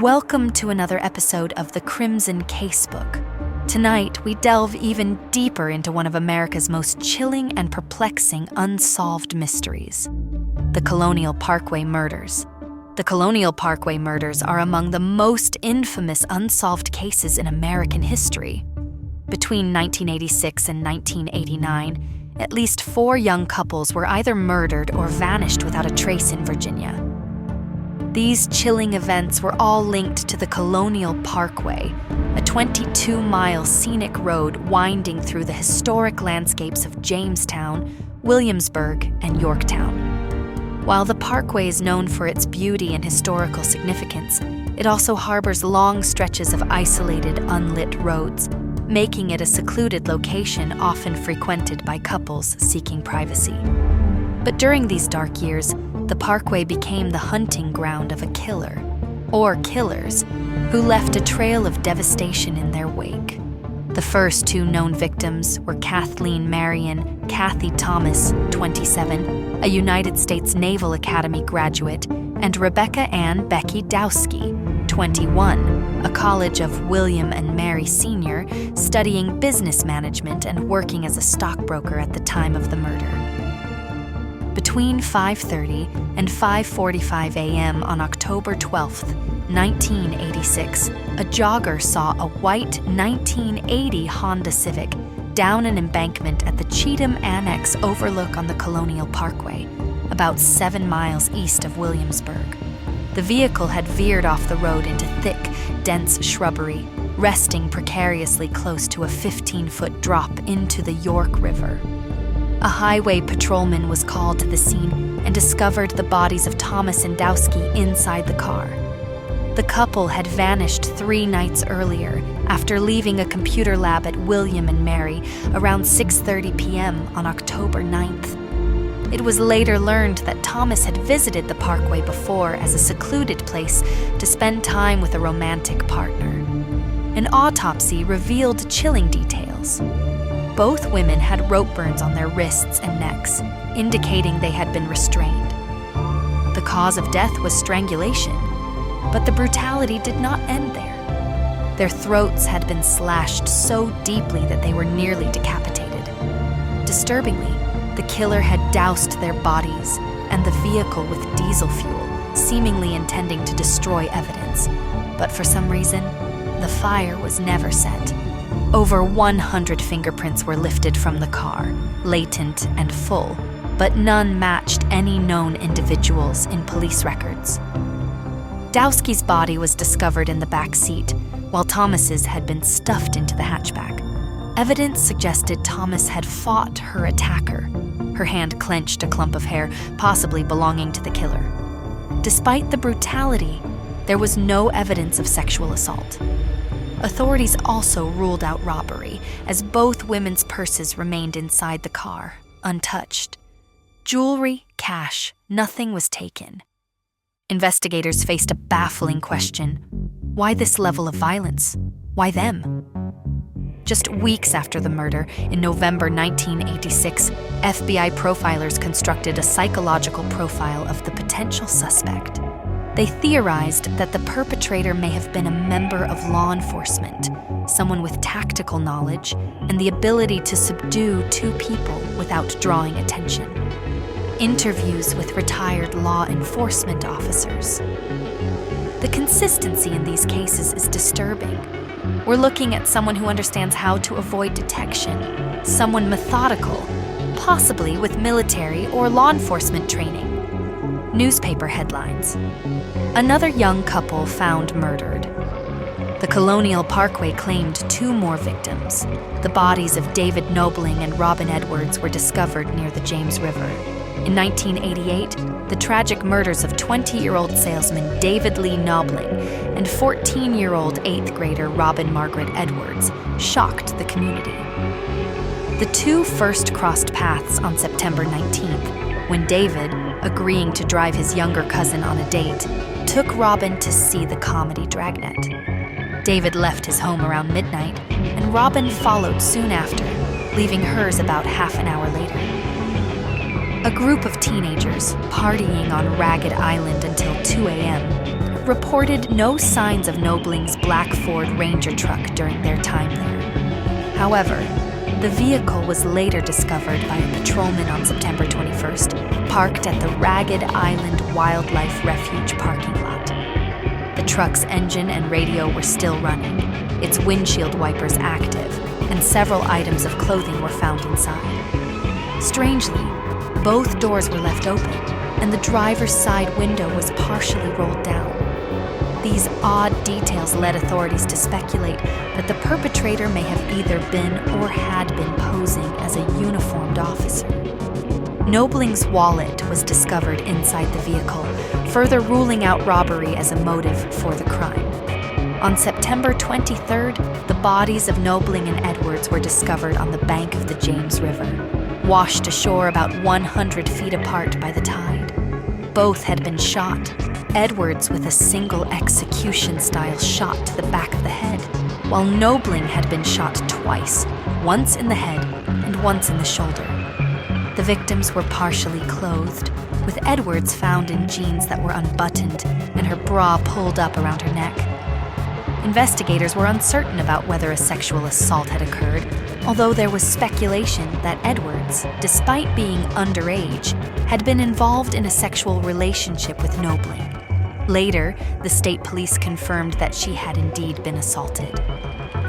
Welcome to another episode of the Crimson Casebook. Tonight, we delve even deeper into one of America's most chilling and perplexing unsolved mysteries: the Colonial Parkway murders. The Colonial Parkway murders are among the most infamous unsolved cases in American history. Between 1986 and 1989, at least 4 young couples were either murdered or vanished without a trace in Virginia. These chilling events were all linked to the Colonial Parkway, a 22-mile scenic road winding through the historic landscapes of Jamestown, Williamsburg, and Yorktown. While the Parkway is known for its beauty and historical significance, it also harbors long stretches of isolated, unlit roads, making it a secluded location often frequented by couples seeking privacy. But during these dark years, the Parkway became the hunting ground of a killer, or killers, who left a trail of devastation in their wake. The first 2 known victims were Kathleen Marion Kathy Thomas, 27, a United States Naval Academy graduate, and Rebecca Ann Becky Dowski, 21, a College of William and Mary Sr., studying business management and working as a stockbroker at the time of the murder. Between 5:30 and 5:45 a.m. on October 12, 1986, a jogger saw a white 1980 Honda Civic down an embankment at the Cheatham Annex overlook on the Colonial Parkway, about 7 miles east of Williamsburg. The vehicle had veered off the road into thick, dense shrubbery, resting precariously close to a 15-foot drop into the York River. A highway patrolman was called to the scene and discovered the bodies of Thomas and Dowski inside the car. The couple had vanished 3 nights earlier after leaving a computer lab at William and Mary around 6:30 p.m. on October 9th. It was later learned that Thomas had visited the Parkway before as a secluded place to spend time with a romantic partner. An autopsy revealed chilling details. Both women had rope burns on their wrists and necks, indicating they had been restrained. The cause of death was strangulation, but the brutality did not end there. Their throats had been slashed so deeply that they were nearly decapitated. Disturbingly, the killer had doused their bodies and the vehicle with diesel fuel, seemingly intending to destroy evidence. But for some reason, the fire was never set. Over 100 fingerprints were lifted from the car, latent and full, but none matched any known individuals in police records. Dowski's body was discovered in the back seat, while Thomas's had been stuffed into the hatchback. Evidence suggested Thomas had fought her attacker. Her hand clenched a clump of hair, possibly belonging to the killer. Despite the brutality, there was no evidence of sexual assault. Authorities also ruled out robbery, as both women's purses remained inside the car, untouched. Jewelry, cash, nothing was taken. Investigators faced a baffling question: why this level of violence? Why them? Just weeks after the murder, in November 1986, FBI profilers constructed a psychological profile of the potential suspect. They theorized that the perpetrator may have been a member of law enforcement, someone with tactical knowledge and the ability to subdue 2 people without drawing attention. Interviews with retired law enforcement officers. The consistency in these cases is disturbing. We're looking at someone who understands how to avoid detection, someone methodical, possibly with military or law enforcement training. Newspaper headlines: another young couple found murdered. The Colonial Parkway claimed 2 more victims. The bodies of David Nobling and Robin Edwards were discovered near the James River. In 1988, the tragic murders of 20-year-old salesman David Lee Nobling and 14-year-old 8th grader Robin Margaret Edwards shocked the community. The 2 first crossed paths on September 19th, when David, agreeing to drive his younger cousin on a date, took Robin to see the comedy Dragnet. David left his home around midnight, and Robin followed soon after, leaving hers about half an hour later. A group of teenagers partying on Ragged Island until 2 a.m. reported no signs of Nobling's black Ford Ranger truck during their time there. However, the vehicle was later discovered by a patrolman on September 21st, parked at the Ragged Island Wildlife Refuge parking lot. The truck's engine and radio were still running, its windshield wipers active, and several items of clothing were found inside. Strangely, both doors were left open, and the driver's side window was partially rolled down. These odd details led authorities to speculate that the perpetrator may have either been or had been posing as a uniformed officer. Nobling's wallet was discovered inside the vehicle, further ruling out robbery as a motive for the crime. On September 23rd, the bodies of Nobling and Edwards were discovered on the bank of the James River, washed ashore about 100 feet apart by the tide. Both had been shot, Edwards with a single execution-style shot to the back of the head, while Nobling had been shot twice, once in the head and once in the shoulder. The victims were partially clothed, with Edwards found in jeans that were unbuttoned and her bra pulled up around her neck. Investigators were uncertain about whether a sexual assault had occurred, although there was speculation that Edwards, despite being underage, had been involved in a sexual relationship with Nobling. Later, the state police confirmed that she had indeed been assaulted.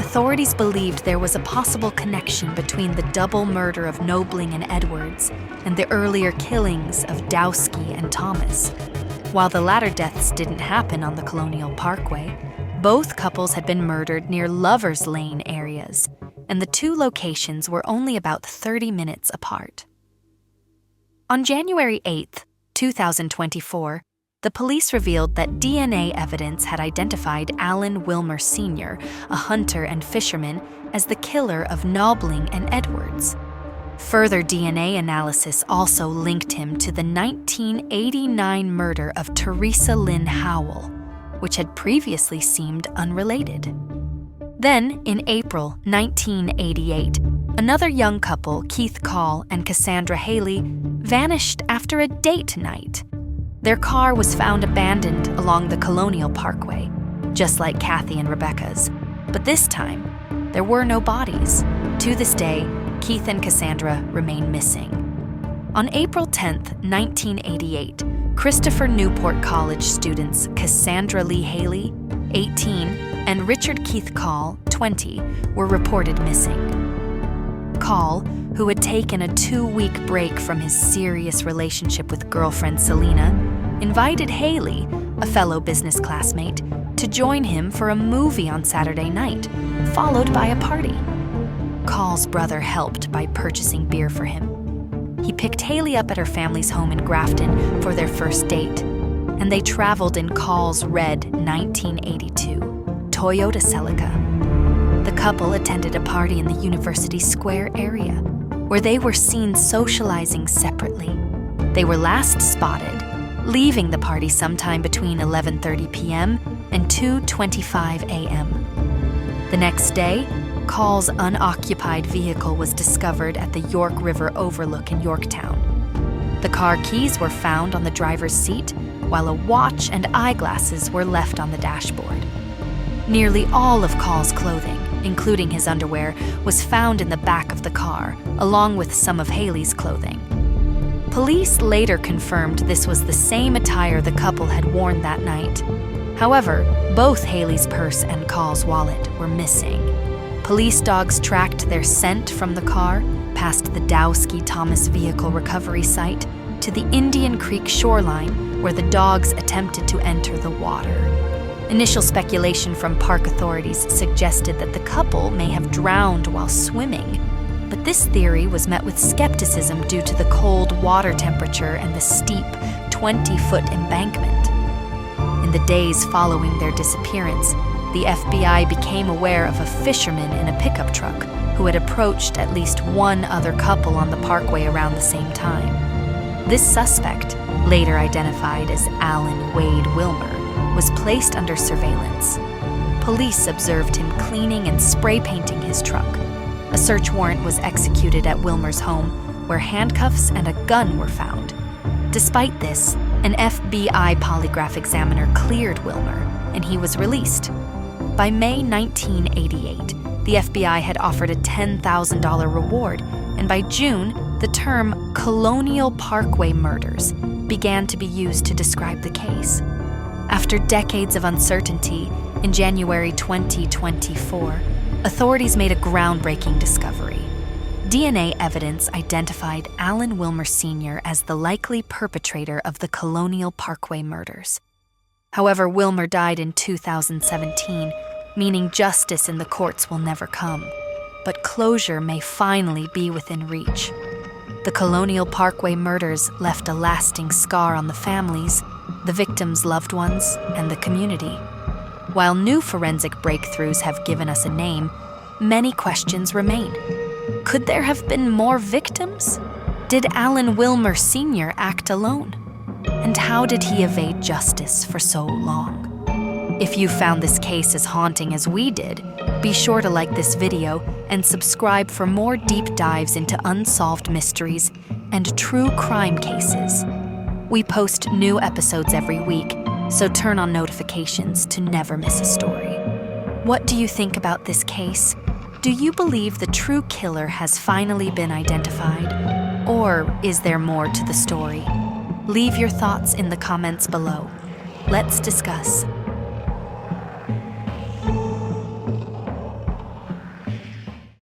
Authorities believed there was a possible connection between the double murder of Nobling and Edwards and the earlier killings of Dowski and Thomas. While the latter deaths didn't happen on the Colonial Parkway, both couples had been murdered near Lover's Lane areas, and the two locations were only about 30 minutes apart. On January 8, 2024, the police revealed that DNA evidence had identified Alan Wilmer Sr., a hunter and fisherman, as the killer of Nobling and Edwards. Further DNA analysis also linked him to the 1989 murder of Teresa Lynn Howell, which had previously seemed unrelated. Then, in April 1988, another young couple, Keith Call and Cassandra Haley, vanished after a date night. Their car was found abandoned along the Colonial Parkway, just like Kathy and Rebecca's. But this time, there were no bodies. To this day, Keith and Cassandra remain missing. On April 10, 1988, Christopher Newport College students Cassandra Lee Haley, 18, and Richard Keith Call, 20, were reported missing. Call, who had taken a 2-week break from his serious relationship with girlfriend Selena, invited Haley, a fellow business classmate, to join him for a movie on Saturday night, followed by a party. Call's brother helped by purchasing beer for him. He picked Haley up at her family's home in Grafton for their first date, and they traveled in Call's red 1982 Toyota Celica. The couple attended a party in the University Square area, where they were seen socializing separately. They were last spotted leaving the party sometime between 11:30 p.m. and 2:25 a.m. The next day, Call's unoccupied vehicle was discovered at the York River overlook in Yorktown. The car keys were found on the driver's seat, while a watch and eyeglasses were left on the dashboard. Nearly all of Call's clothing, including his underwear, was found in the back of the car, along with some of Haley's clothing. Police later confirmed this was the same attire the couple had worn that night. However, both Haley's purse and Call's wallet were missing. Police dogs tracked their scent from the car, past the Dowski-Thomas vehicle recovery site, to the Indian Creek shoreline, where the dogs attempted to enter the water. Initial speculation from park authorities suggested that the couple may have drowned while swimming, but this theory was met with skepticism due to the cold water temperature and the steep 20-foot embankment. In the days following their disappearance, the FBI became aware of a fisherman in a pickup truck who had approached at least one other couple on the parkway around the same time. This suspect, later identified as Alan Wade Wilmer, was placed under surveillance. Police observed him cleaning and spray painting his truck. A search warrant was executed at Wilmer's home, where handcuffs and a gun were found. Despite this, An FBI polygraph examiner cleared Wilmer, and he was released. By May 1988, the FBI had offered a $10,000 reward, and by June, the term Colonial Parkway murders began to be used to describe the case. After decades of uncertainty, in January 2024, authorities made a groundbreaking discovery. DNA evidence identified Alan Wilmer Sr. as the likely perpetrator of the Colonial Parkway murders. However, Wilmer died in 2017, meaning justice in the courts will never come. But closure may finally be within reach. The Colonial Parkway murders left a lasting scar on the families, the victims' loved ones, and the community. While new forensic breakthroughs have given us a name, many questions remain. Could there have been more victims? Did Alan Wilmer Sr. act alone? And how did he evade justice for so long? If you found this case as haunting as we did, be sure to like this video and subscribe for more deep dives into unsolved mysteries and true crime cases. We post new episodes every week, so turn on notifications to never miss a story. What do you think about this case? Do you believe the true killer has finally been identified? Or is there more to the story? Leave your thoughts in the comments below. Let's discuss.